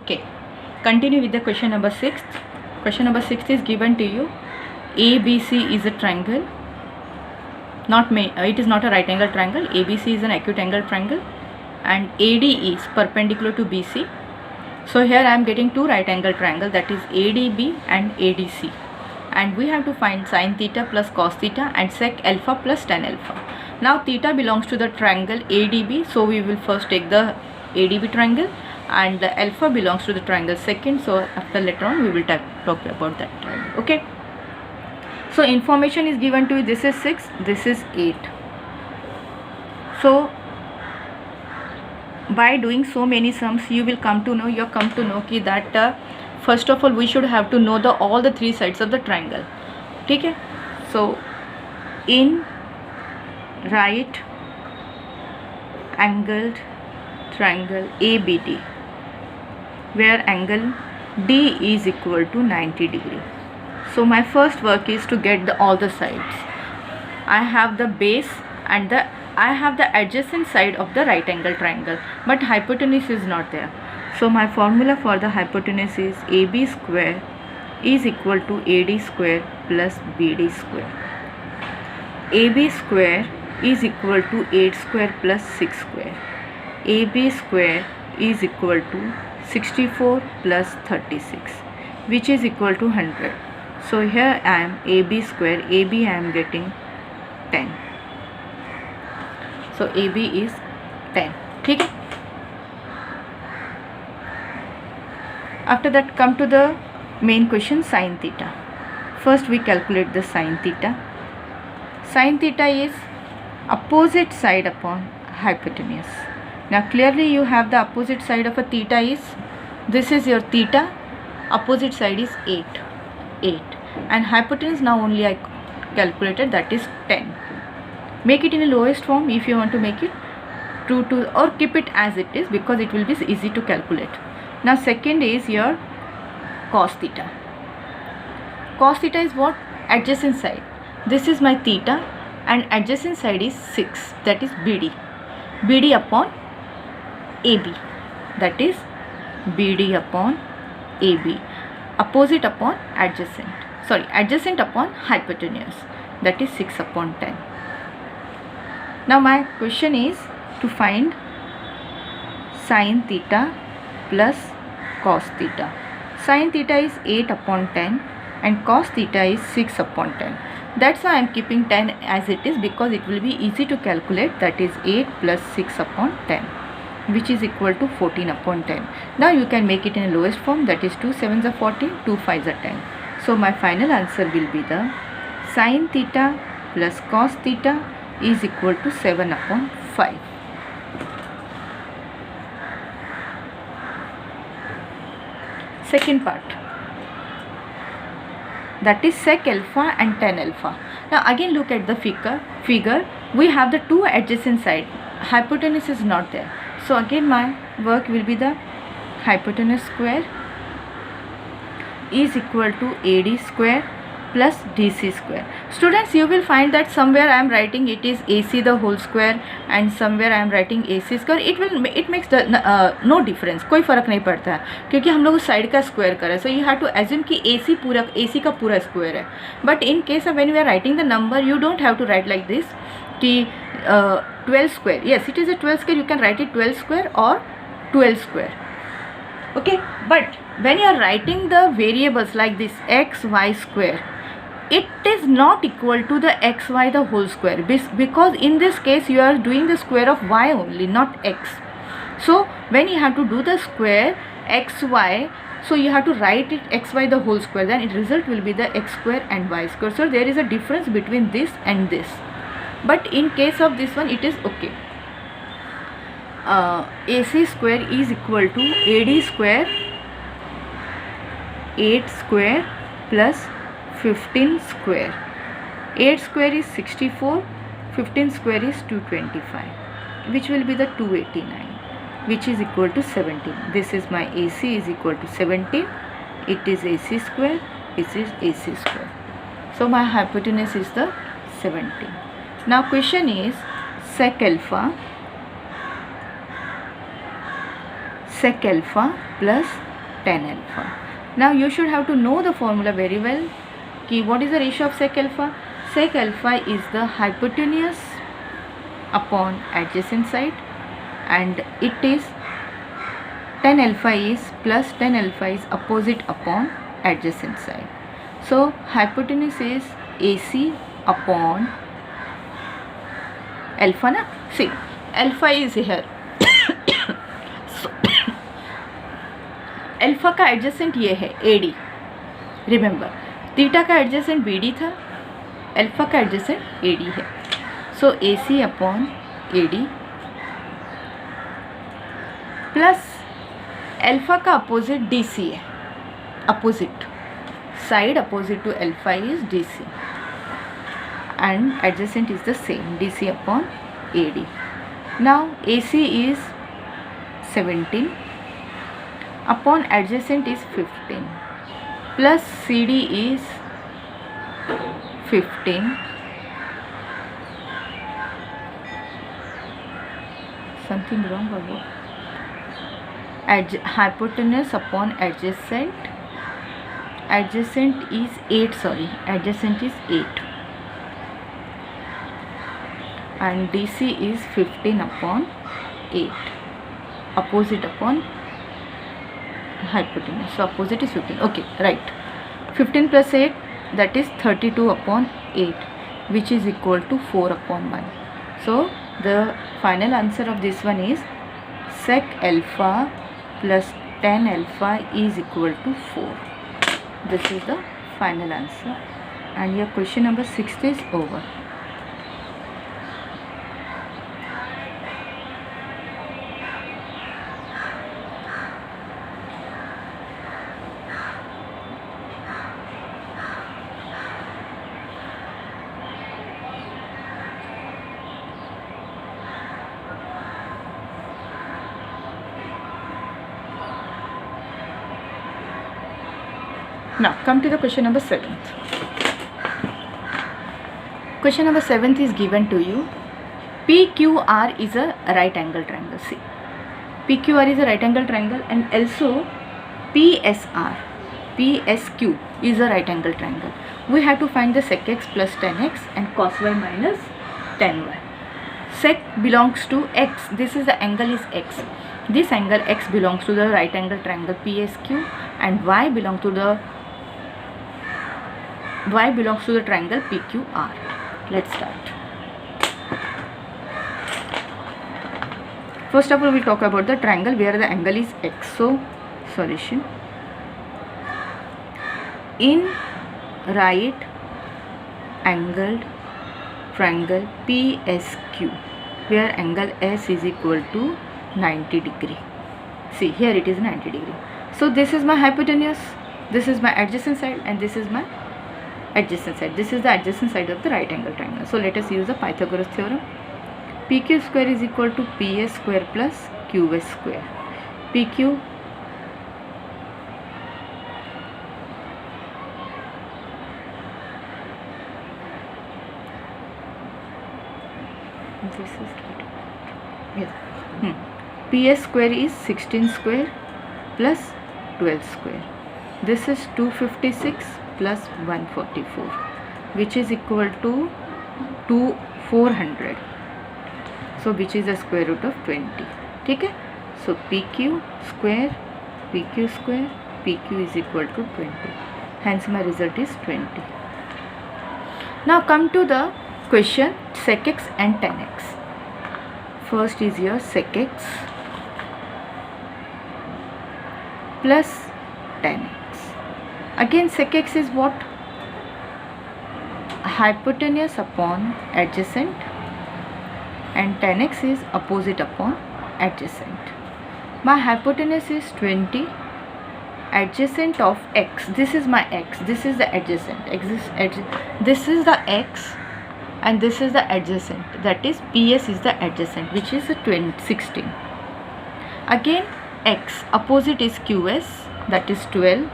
Okay, continue with the question number 6. Question number 6 is given to you. ABC is a triangle. It is not a right angle triangle. ABC is an acute angle triangle, and AD is perpendicular to BC. So here I am getting two right angle triangle, that is ADB and ADC, and we have to find sin theta plus cos theta and sec alpha plus tan alpha. Now theta belongs to the triangle ADB, so we will first take the ADB triangle, and the alpha belongs to the triangle second, so after later on we will talk about that triangle. Okay, so information is given to you. This is 6, this is 8. So by doing so many sums, you come to know that first of all we should have to know all the three sides of the triangle. Okay, so in right angled triangle ABD, where angle D is equal to 90 degree. So my first work is to get all the sides. I have the base and I have the adjacent side of the right angle triangle, but hypotenuse is not there. So my formula for the hypotenuse is AB square is equal to AD square plus BD square. AB square is equal to 8 square plus 6 square. AB square is equal to 64 plus 36, which is equal to 100. So here I am AB square, AB I am getting 10. So AB is 10. ठीक है. After that, come to the main question, sin theta. First we calculate the sin theta. Sin theta is opposite side upon hypotenuse. Now clearly you have the opposite side of a theta is, this is your theta, opposite side is 8, and hypotenuse now only I calculated, that is 10. Make it in the lowest form if you want to make it true to, or keep it as it is, because it will be easy to calculate. Now second is your cos theta. Cos theta is what? Adjacent side. This is my theta and adjacent side is 6, that is BD. BD upon AB, that is BD upon AB. Opposite upon adjacent. Adjacent upon hypotenuse, that is 6 upon 10. Now my question is to find sin theta plus cos theta. Sin theta is 8 upon 10 and cos theta is 6 upon 10. That's why I am keeping 10 as it is, because it will be easy to calculate, that is 8 plus 6 upon 10, which is equal to 14 upon 10. Now you can make it in the lowest form, that is 2 7s are 14, 2 5s are 10. So my final answer will be the sin theta plus cos theta is equal to 7 upon 5. Second part, that is sec alpha and tan alpha. Now again look at the figure. We have the two adjacent side. Hypotenuse is not there. So again my work will be the hypotenuse square is equal to AD square plus DC square. Students, you will find that somewhere I am writing it is AC the whole square and somewhere I am writing AC square. It makes the no difference, कोई फ़र्क नहीं पड़ता है, क्योंकि हम लोग उस side का स्क्वायर करें. So you have to assume कि AC का पूरा स्क्वायर है. But in case of when we are writing the number, you don't have to write like this कि 12 square. Yes, it is a 12 square. You can write it 12 square or 12 square. Okay, but when you are writing the variables like this x, y square, it is not equal to the xy the whole square, because in this case you are doing the square of y only, not x. So when you have to do the square xy, so you have to write it xy the whole square, then its result will be the x square and y square. So there is a difference between this and this, but in case of this one it is okay. AC square is equal to AD square 8 square plus 15 square. 8 square is 64, 15 square is 225, which will be the 289, which is equal to 17. This is my AC is equal to 17. It is AC square, this is AC square. So my hypotenuse is the 17. Now question is sec alpha plus 10 alpha. Now you should have to know the formula very well. What is the ratio of sec alpha? Sec alpha is the hypotenuse upon adjacent side, and it is 10 alpha is plus 10 alpha is opposite upon adjacent side. So hypotenuse is AC upon alpha na. See, alpha is here. So, alpha का adjacent ये है AD. Remember, theta का adjacent BD था, alpha का adjacent AD है. So AC upon AD plus alpha का opposite DC है. Opposite side opposite to alpha is DC and adjacent is the same, DC upon AD. Now AC is 17 upon adjacent is 15 plus CD is 15. Something wrong or what? Hypotenuse upon adjacent. Adjacent is 8. Sorry, adjacent is 8. And DC is 15 upon 8, opposite upon hypotenuse. So opposite is 15. Okay, right. 15 plus 8, that is 32 upon 8, which is equal to 4 upon 1. So the final answer of this one is sec alpha plus tan alpha is equal to 4. This is the final answer, and your question number 6 is over. Now come to the question number 7th. Question number 7th is given to you. PQR is a right angle triangle. See, PQR is a right angle triangle, and also PSQ is a right angle triangle. We have to find the sec x plus tan x and cos y minus tan y. Sec belongs to x. This is the angle is x. This angle x belongs to the right angle triangle PSQ, and y belongs to the triangle PQR. Let's start. First of all, we talk about the triangle where the angle is x. So solution: in right angled triangle PSQ where angle S is equal to 90 degree. See, here it is 90 degree. So this is my hypotenuse, this is my adjacent side, and this is my adjacent side. This is the adjacent side of the right angle triangle. So let us use the Pythagoras theorem. PQ square is equal to PS square plus QS square. PQ this is yes. PS square is 16 square plus 12 square. This is 256 plus 144, which is equal to 400. So which is the square root of 20. Okay? So PQ square PQ is equal to 20. Hence my result is 20. Now come to the question sec x and tan x. First is your sec x plus tan x. Again sec x is what? Hypotenuse upon adjacent, and tan x is opposite upon adjacent. My hypotenuse is 20, adjacent of x, this is my x, this is the adjacent, this is the x, and this is the adjacent, that is PS is the adjacent, which is 16. Again x, opposite is QS, that is 12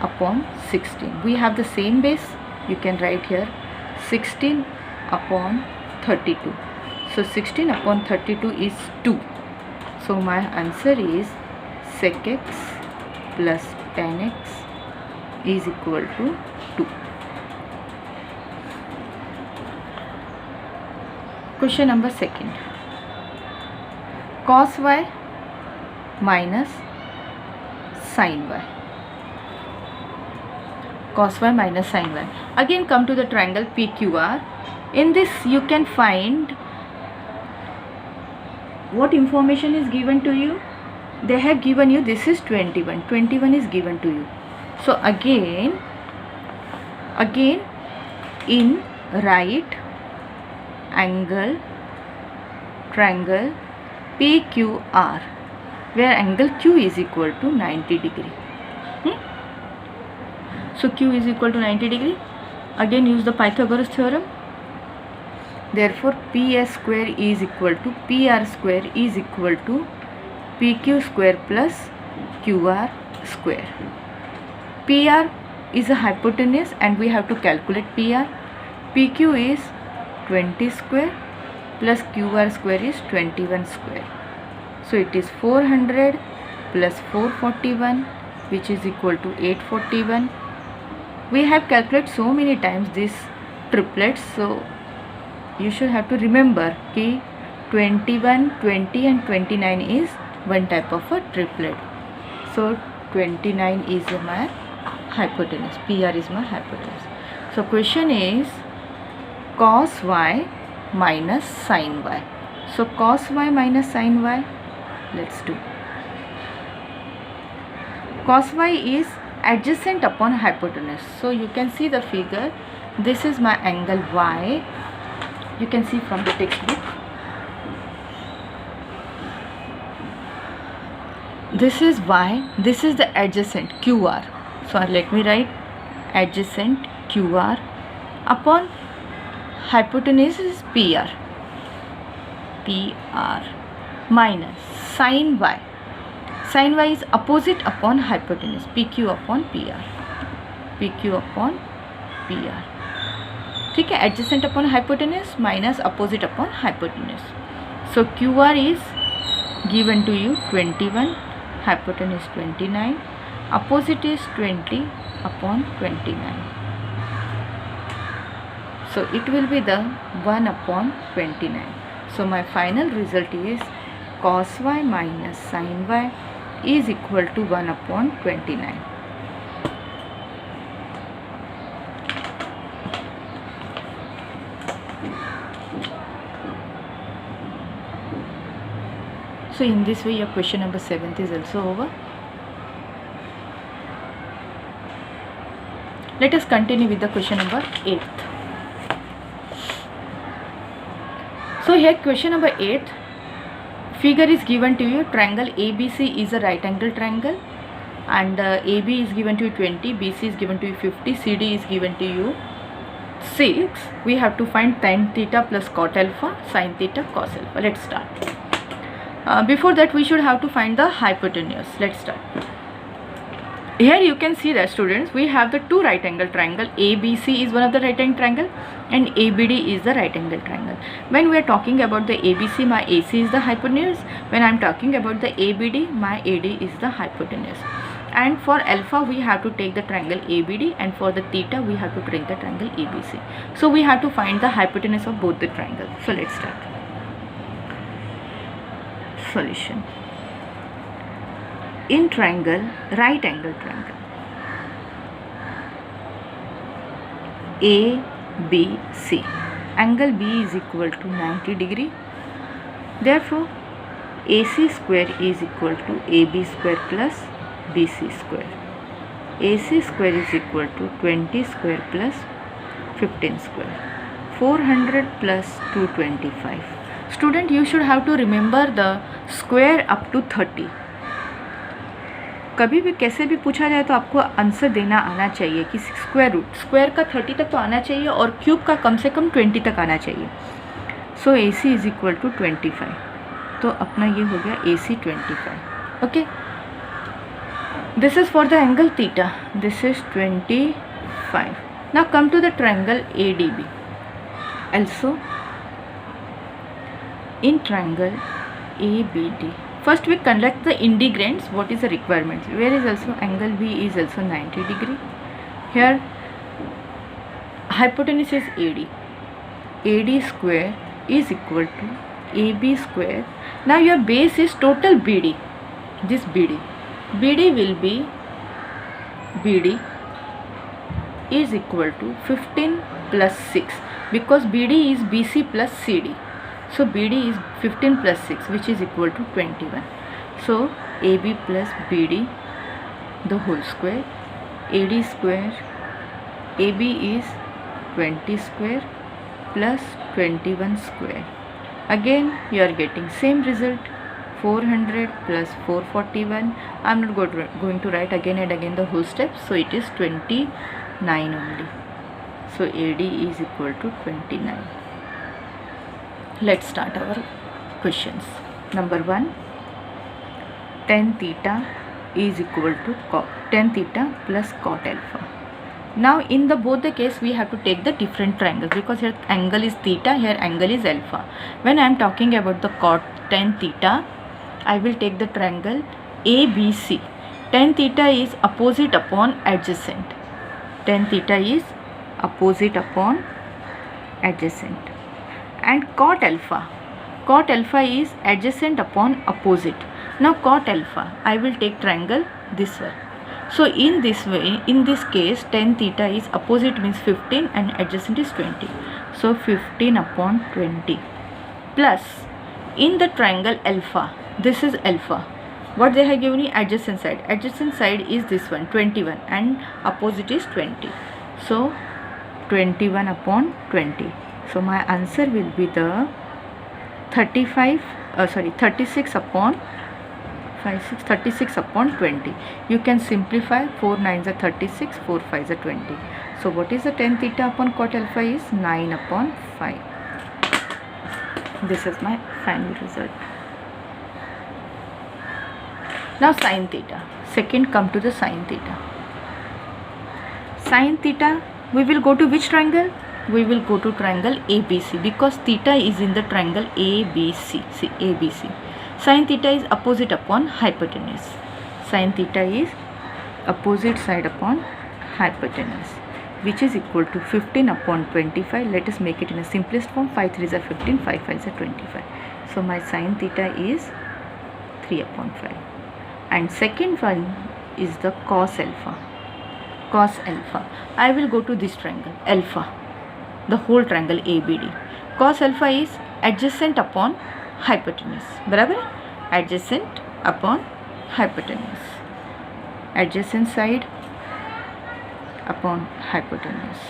upon 16. We have the same base, you can write here 16 upon 32. So 16 upon 32 is 2. So my answer is sec x plus tan x is equal to 2. Question number 2. Cos y minus sin y. Cos y minus sin y. Again come to the triangle PQR. In this you can find what information is given to you. They have given you this is 21. 21 is given to you. So again in right angle triangle PQR, where angle Q is equal to 90 degree. So Q is equal to 90 degree. Again use the Pythagoras theorem. Therefore PS square is equal to PR square is equal to PQ square plus QR square. PR is a hypotenuse and we have to calculate PR. PQ is 20 square plus QR square is 21 square. So it is 400 plus 441, which is equal to 841. We have calculated so many times this triplets, so you should have to remember कि 21, 20 and 29 is one type of a triplet. So 29 is my hypotenuse, PR is my hypotenuse. So question is cos y minus sin y. So cos y minus sin y, let's do. Cos y is adjacent upon hypotenuse. So you can see the figure. This is my angle y. You can see from the textbook. This is y. This is the adjacent QR. So let me write adjacent QR upon hypotenuse is PR. PR minus sin y. Sin y is opposite upon hypotenuse. PQ upon PR. PQ upon PR. ठीक है, adjacent upon hypotenuse minus opposite upon hypotenuse. So QR is given to you 21, hypotenuse 29, opposite is 20 upon 29. So it will be the 1 upon 29. So my final result is cos y minus sin y is equal to 1 upon 29. So in this way your question number 7th is also over. Let us continue with the question number 8th. So here question number 8, figure is given to you. Triangle ABC is a right angle triangle and AB is given to you 20, BC is given to you 50, CD is given to you 6. We have to find tan theta plus cot alpha, sin theta, cos alpha. Let's start. Before that we should have to find the hypotenuse. Let's start. Here you can see that students, we have the two right angle triangle. ABC is one of the right angle triangle and ABD is the right angle triangle. When we are talking about the ABC, my AC is the hypotenuse. When I am talking about the ABD, my AD is the hypotenuse. And for alpha we have to take the triangle ABD, and for the theta we have to take the triangle ABC. So we have to find the hypotenuse of both the triangles. So let's start. Solution. In triangle, right angle triangle ABC, angle B is equal to 90 degree. Therefore AC square is equal to AB square plus BC square. AC square is equal to 20 square plus 15 square. 400 plus 225. Student, you should have to remember the square up to 30. कभी भी कैसे भी पूछा जाए तो आपको answer देना आना चाहिए कि स्क्वायर रूट, स्क्वायर का 30 तक तो आना चाहिए और क्यूब का कम से कम 20 तक आना चाहिए. So AC is equal to 25. तो अपना ये हो गया AC 25. Okay, this is for the angle theta. This is 25. Now come to the triangle ADB. Also in triangle ABD, First we conduct the integrants. What is the requirement? Where is also angle B is also 90 degree. Here hypotenuse is AD. AD square is equal to AB square. Now your base is total BD. This BD. BD will be BD is equal to 15 plus 6 because BD is BC plus CD. So BD is 15 plus 6 which is equal to 21. So AB plus BD the whole square. AD square AB is 20 square plus 21 square. Again you are getting same result, 400 plus 441. I am not going to write again and again the whole step. So it is 29 only. So AD is equal to 29. Let's start our questions. Number 1, tan theta is equal to tan theta plus cot alpha. Now in the both the case we have to take the different triangles because here angle is theta, here angle is alpha. When I am talking about the cot tan theta, I will take the triangle ABC. Tan theta is opposite upon adjacent. Tan theta is opposite upon adjacent. And cot alpha is adjacent upon opposite. Now cot alpha, I will take triangle this way. So in this way, in this case tan theta is opposite means 15 and adjacent is 20. So 15 upon 20 plus in the triangle alpha, this is alpha. What they have given you? Adjacent side. Adjacent side is this one 21 and opposite is 20. So 21 upon 20. So my answer will be the 36 upon 36 upon 20. You can simplify 4 9s are 36, 4 5s are 20. So what is the tan theta upon cot alpha is 9 upon 5. This is my final result. Now sin theta. Second come to the sin theta. Sin theta, we will go to which triangle? We will go to triangle ABC because theta is in the triangle ABC. See ABC. Sin theta is opposite upon hypotenuse. Sin theta is opposite side upon hypotenuse, which is equal to 15 upon 25. Let us make it in a simplest form. 5 3s are 15, 5 5s are 25. So my sin theta is 3 upon 5. And second one is the cos alpha. Cos alpha. I will go to this triangle alpha, the whole triangle ABD. Cos alpha is adjacent upon hypotenuse. बराबर? Adjacent upon hypotenuse. Adjacent side upon hypotenuse.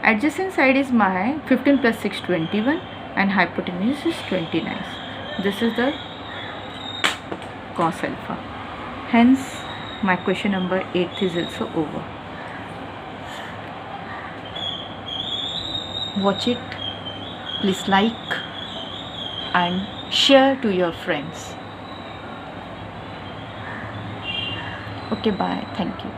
Adjacent side is my 15 plus 6 21 and hypotenuse is 29. This is the cos alpha. Hence my question number 8 is also over. Watch it, please like and share to your friends. Okay, bye, thank you.